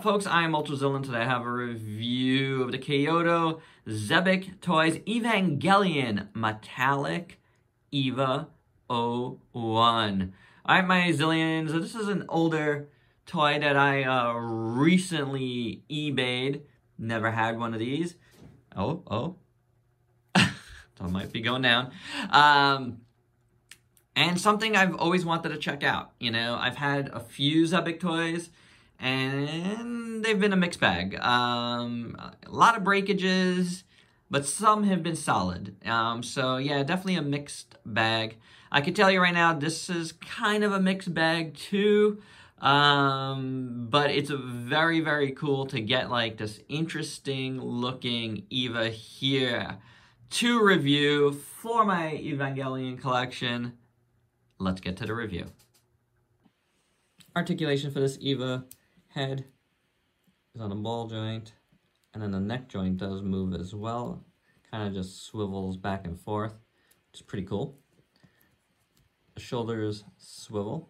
folks? I am Ultrazilla, and today I have a review of the Kaiyodo Xebec Toys Evangelion Metallic EVA-01. Alright, my Zillions, this is an older toy that I recently eBayed. Never had one of these. Oh. So it might be going down. And something I've always wanted to check out. You know, I've had a few Xebec toys, and they've been a mixed bag. A lot of breakages, but some have been solid. So yeah, definitely a mixed bag. I can tell you right now, this is kind of a mixed bag too. But it's very, very cool to get like this interesting looking EVA here to review for my Evangelion collection. Let's get to the review. Articulation for this EVA head is on a ball joint, and then the neck joint does move as well. Kind of just swivels back and forth, which is pretty cool. The shoulders swivel.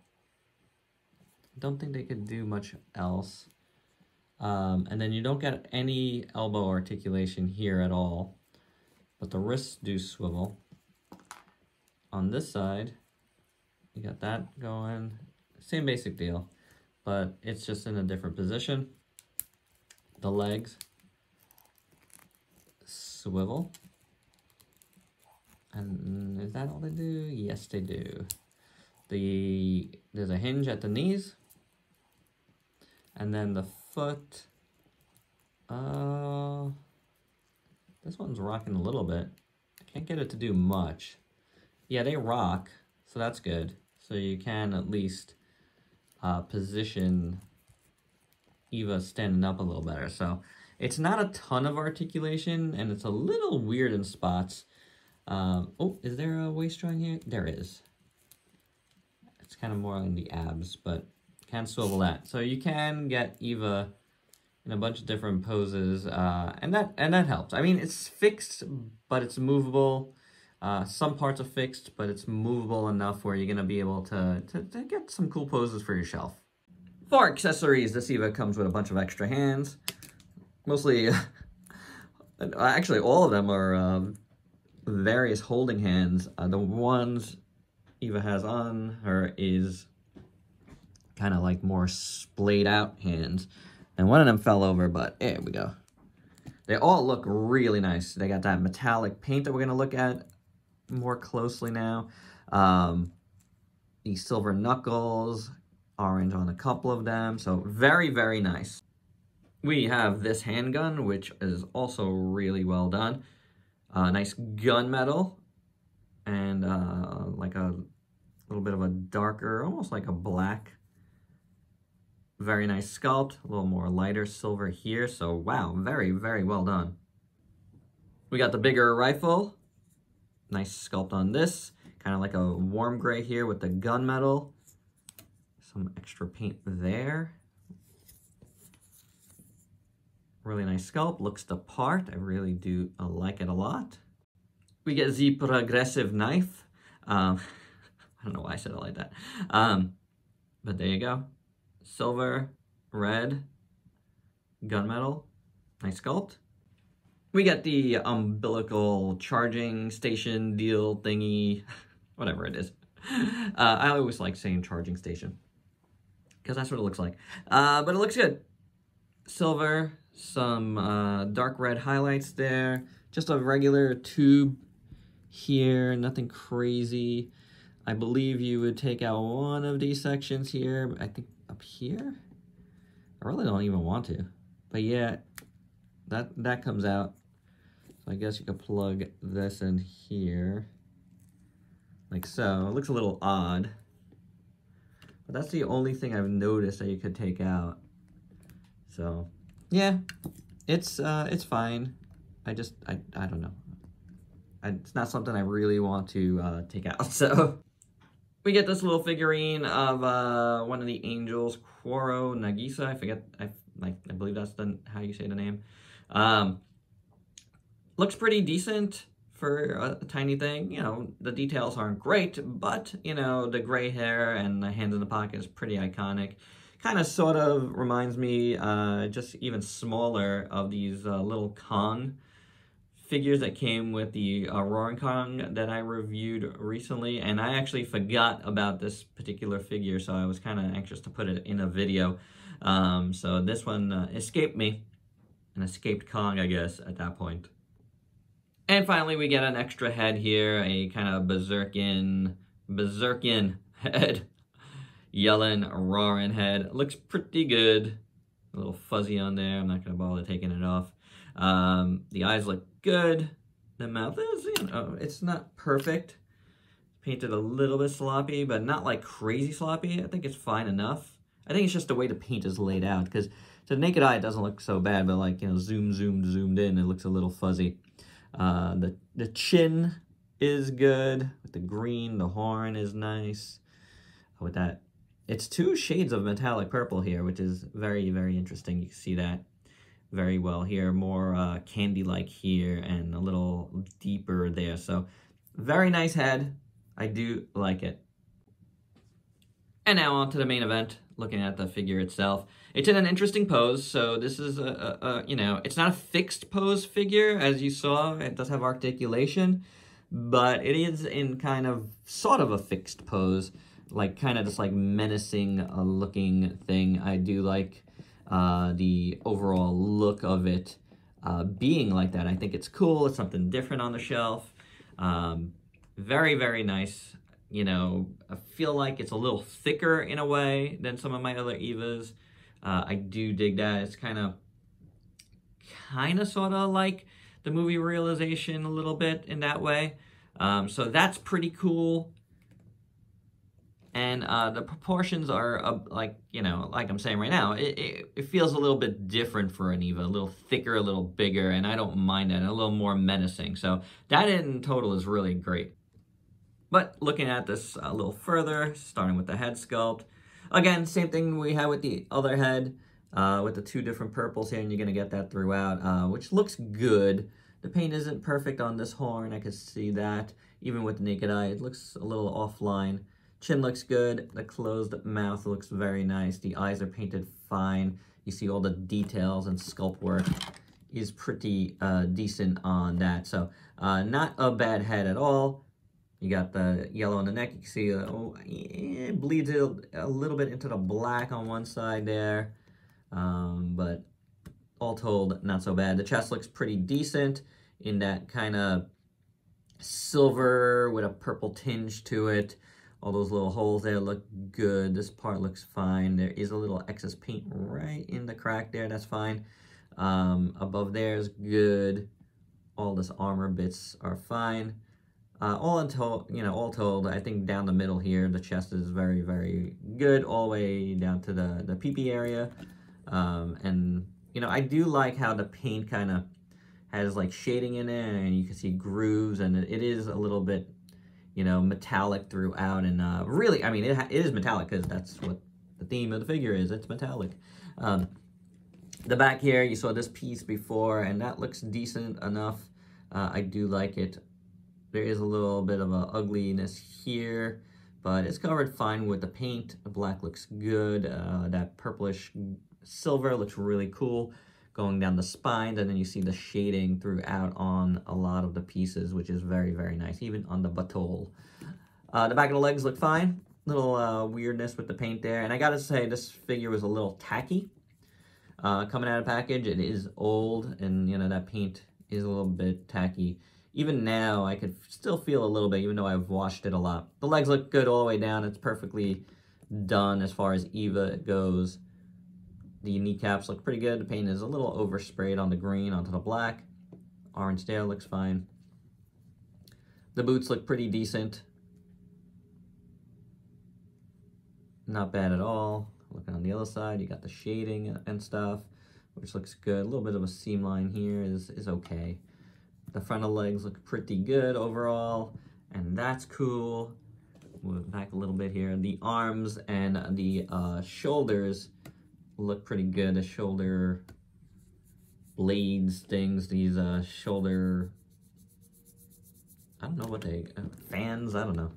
Don't think they could do much else. And then you don't get any elbow articulation here at all, but the wrists do swivel. On this side, you got that going. Same basic deal, but it's just in a different position. The legs swivel. And is that all they do? Yes, they do. There's a hinge at the knees. And then the foot, this one's rocking a little bit. I can't get it to do much. Yeah, they rock, so that's good. So you can at least position EVA standing up a little better. So it's not a ton of articulation, and it's a little weird in spots. Oh, is there a waist joint here? There is. It's kind of more on the abs, but can swivel that. So you can get EVA in a bunch of different poses, and that helps. I mean, it's fixed, but it's movable. Some parts are fixed, but it's movable enough where you're going to be able to get some cool poses for your shelf. For accessories, this EVA comes with a bunch of extra hands. Mostly, actually all of them are various holding hands. The ones EVA has on her is kind of like more splayed out hands. And one of them fell over, but there we go. They all look really nice. They got that metallic paint that we're going to look at more closely now. These silver knuckles, orange on a couple of them, so very, very nice. We have this handgun, which is also really well done. Nice gunmetal, and like a little bit of a darker, almost like a black. Very nice sculpt, a little more lighter silver here, so wow, very, very well done. We got the bigger rifle. Nice sculpt on this, kind of like a warm gray here with the gunmetal. Some extra paint there. Really nice sculpt, looks the part. I really do like it a lot. We get the progressive knife. I don't know why I said it like that. But there you go. Silver, red, gunmetal, nice sculpt. We get the umbilical charging station deal thingy, whatever it is. I always like saying charging station, because that's what it looks like. But it looks good. Silver, some dark red highlights there. Just a regular tube here, nothing crazy. I believe you would take out one of these sections here. I think up here? I really don't even want to. But yeah, that comes out. So I guess you could plug this in here, like so. It looks a little odd, but that's the only thing I've noticed that you could take out. So yeah, it's fine. I don't know. It's not something I really want to take out. So we get this little figurine of one of the angels, Quoro Nagisa. I forget. I believe that's how you say the name. Looks pretty decent for a tiny thing. You know, the details aren't great, but, you know, the gray hair and the hands in the pocket is pretty iconic. Kind of sort of reminds me, just even smaller, of these little Kong figures that came with the Roaring Kong that I reviewed recently, and I actually forgot about this particular figure, so I was kind of anxious to put it in a video. So this one escaped me, an escaped Kong, I guess, at that point. And finally, we get an extra head here, a kind of berserkin head, yelling, roaring head. Looks pretty good. A little fuzzy on there. I'm not gonna bother taking it off. The eyes look good. The mouth is, you know, it's not perfect. Painted a little bit sloppy, but not like crazy sloppy. I think it's fine enough. I think it's just the way the paint is laid out, because to the naked eye, it doesn't look so bad, but like, you know, zoomed in, it looks a little fuzzy. The chin is good with the green. The horn is nice with that. It's 2 shades of metallic purple here, which is very, very interesting. You can see that very well here, more candy-like here and a little deeper there. So very nice head. I do like it. And now on to the main event, looking at the figure itself. It's in an interesting pose, so this is you know, it's not a fixed pose figure, as you saw. It does have articulation, but it is in kind of, sort of a fixed pose, like kind of just like menacing looking thing. I do like the overall look of it being like that. I think it's cool. It's something different on the shelf. Very, very nice. You know, I feel like it's a little thicker in a way than some of my other EVAs. I do dig that. It's kind of sort of like the movie Realization a little bit in that way. So that's pretty cool. And the proportions are, like, you know, like I'm saying right now, it feels a little bit different for an EVA, a little thicker, a little bigger, and I don't mind that, and a little more menacing. So that in total is really great. But looking at this a little further, starting with the head sculpt, again, same thing we had with the other head, with the 2 different purples here, and you're going to get that throughout, which looks good. The paint isn't perfect on this horn, I can see that. Even with the naked eye, it looks a little offline. Chin looks good. The closed mouth looks very nice. The eyes are painted fine. You see all the details and sculpt work is pretty decent on that. So not a bad head at all. You got the yellow on the neck. You can see it bleeds a little bit into the black on one side there. But all told, not so bad. The chest looks pretty decent in that kind of silver with a purple tinge to it. All those little holes there look good. This part looks fine. There is a little excess paint right in the crack there. That's fine. Above there is good. All this armor bits are fine. All told, I think down the middle here, the chest is very, very good, all the way down to the pee-pee area. And, you know, I do like how the paint kind of has, like, shading in it, and you can see grooves, and it is a little bit, you know, metallic throughout, and really, I mean, it is metallic, because that's what the theme of the figure is. It's metallic. The back here, you saw this piece before, and that looks decent enough. I do like it. There is a little bit of a ugliness here, but it's covered fine with the paint. The black looks good. That purplish silver looks really cool going down the spine, and then you see the shading throughout on a lot of the pieces, which is very, very nice, even on the batole. The back of the legs look fine. Little weirdness with the paint there, and I gotta say, this figure was a little tacky. Coming out of package, it is old, and, you know, that paint is a little bit tacky. Even now, I could still feel a little bit, even though I've washed it a lot. The legs look good all the way down. It's perfectly done as far as EVA goes. The kneecaps look pretty good. The paint is a little oversprayed on the green onto the black. Orange there looks fine. The boots look pretty decent. Not bad at all. Looking on the other side, you got the shading and stuff, which looks good. A little bit of a seam line here is okay. The front of the legs look pretty good overall, and that's cool. Move back a little bit here. The arms and the shoulders look pretty good. The shoulder blades things, these shoulder, I don't know what they, fans, I don't know.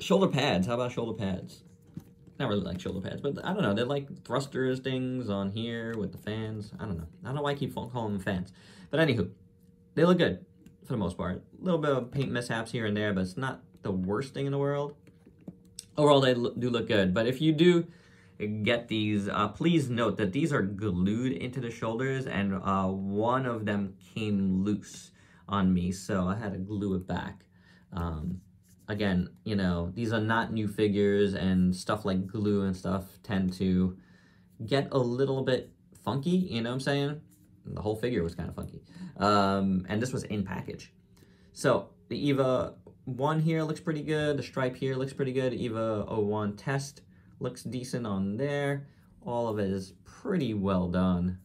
Shoulder pads. How about shoulder pads? Not really like shoulder pads, but I don't know. They're like thrusters things on here with the fans. I don't know. I don't know why I keep calling them fans. But anywho, they look good for the most part. A little bit of paint mishaps here and there, but it's not the worst thing in the world. Overall, they do look good. But if you do get these, please note that these are glued into the shoulders, and one of them came loose on me, so I had to glue it back. Again, you know, these are not new figures, and stuff like glue and stuff tend to get a little bit funky, you know what I'm saying? The whole figure was kind of funky. And this was in package. So the EVA-01 here looks pretty good. The stripe here looks pretty good. EVA-01 test looks decent on there. All of it is pretty well done.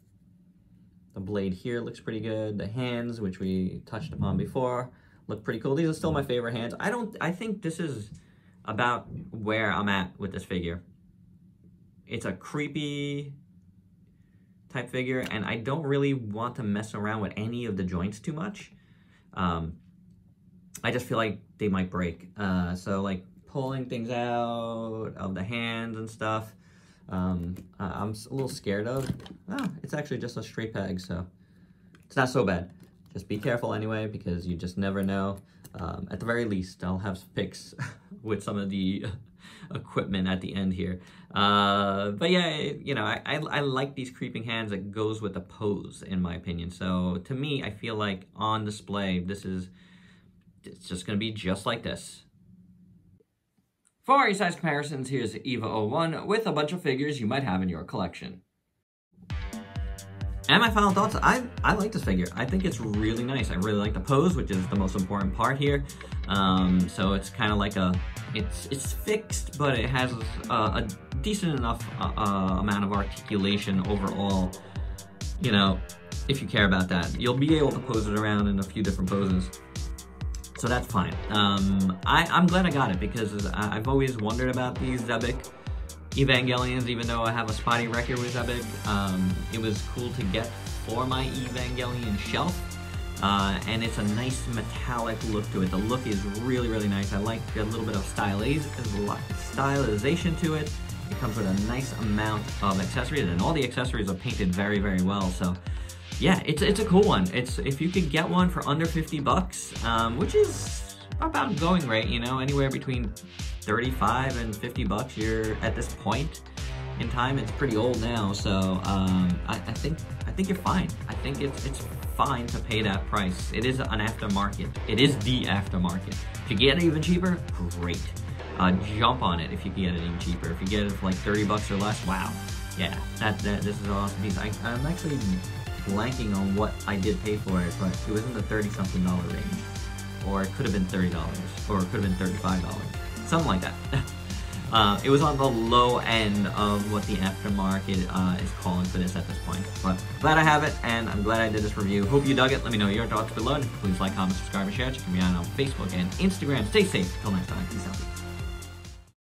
The blade here looks pretty good. The hands, which we touched upon before, look pretty cool. These are still my favorite hands. I think this is about where I'm at with this figure. It's a creepy type figure, and I don't really want to mess around with any of the joints too much. I just feel like they might break. So like pulling things out of the hands and stuff, I'm a little scared of. Oh, it's actually just a straight peg, so it's not so bad. Just be careful anyway, because you just never know. At the very least, I'll have some pics with some of the equipment at the end here. But yeah, you know, I like these creeping hands. That goes with the pose, in my opinion. So to me, I feel like on display, it's just gonna be just like this. For our size comparisons, here's EVA-01 with a bunch of figures you might have in your collection. And my final thoughts, I like this figure. I think it's really nice. I really like the pose, which is the most important part here. So it's kind of like it's fixed, but it has a decent enough amount of articulation overall. You know, if you care about that, you'll be able to pose it around in a few different poses. So that's fine. I'm glad I got it, because I've always wondered about these Xebec Evangelions, even though I have a spotty record with Xebec. It was cool to get for my Evangelion shelf, and it's a nice metallic look to it. The look is really, really nice. I like a little bit of stylization to it. It comes with a nice amount of accessories, and all the accessories are painted very, very well. So yeah, it's a cool one. If you could get one for under 50 bucks, which is about going rate, you know, anywhere between 35 and 50 bucks. You're at this point in time. It's pretty old now, so I think you're fine. I think it's fine to pay that price. It is an aftermarket. It is the aftermarket. If you get it even cheaper, great. Jump on it if you can get it even cheaper. If you get it for like 30 bucks or less, wow. Yeah, this is an awesome piece. I'm actually blanking on what I did pay for it, but it was in the $30-something range. Or it could have been $30, or it could have been $35. Something like that. It was on the low end of what the aftermarket is calling for this at this point. But glad I have it, and I'm glad I did this review. Hope you dug it. Let me know your thoughts below. And please like, comment, subscribe, and share. Check me out on Facebook and Instagram. Stay safe. Until next time. Peace out.